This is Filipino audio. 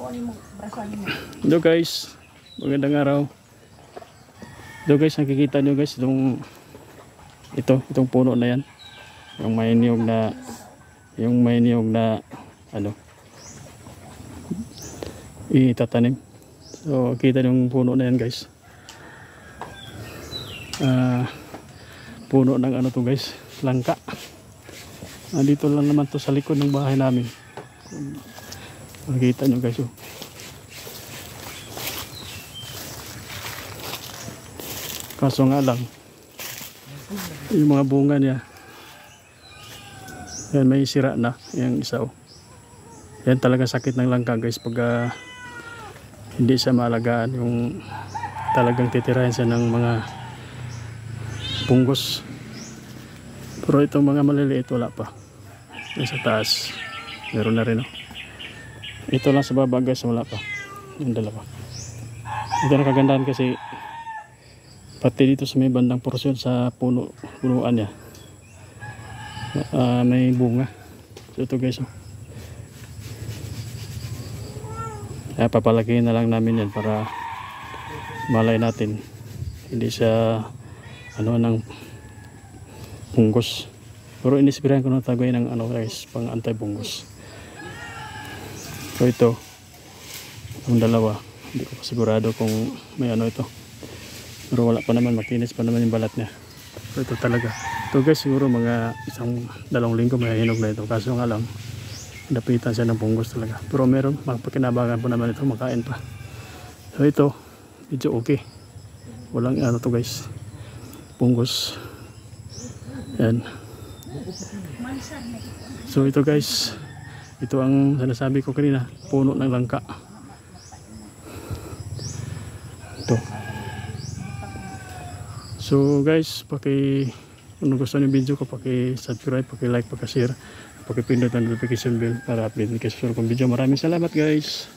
Ito guys, magandang araw. Ito guys, nakikita nyo guys itong puno na yan, yung may niyog na ano itatanim. So kita yung puno na yan guys, puno ng ano to guys, langka. Dito lang naman to sa likod ng bahay namin. Makikita nyo guys, oh. Kaso nga lang yung mga bunga niya yan, may sira na yung isa, oh. Yan talaga sakit ng langka guys pag hindi siya maalagaan, yung talagang titirahin siya ng mga punggos. Pero itong mga maliliit wala pa. Yung sa taas meron na rin, oh. Ito lang sa baba guys, wala pa. Yung dalawa. Ito na kagandahan kasi pati dito sa may bandang porsyon sa punuan niya may bunga. So ito guys, oh. Kaya papalakihin na lang namin yan para malay natin hindi siya ano ng punggos. Pero inispirahan ko na tagay ng ano guys, pang anti-punggos. So ito, yung dalawa, hindi ko pa sigurado kung may ano ito. Pero wala pa naman, makinis pa naman yung balat niya. So ito talaga. Ito guys, siguro mga 1-2 linggo may hinog na ito. Kaso nga lang, dapitan siya ng punggos talaga. Pero meron, magpakinabangan po naman ito, makain pa. So ito, medyo okay. Walang ano to guys, punggos. Yan. So ito guys, ito ang sinasabi ko kanina, puno ng langka. Ito. So guys, kung gusto niyo video ko, paki-subscribe, paki-like, paki-share, paki-pindot ang notification bell para update kayo sa susunod kong video. Maraming salamat guys.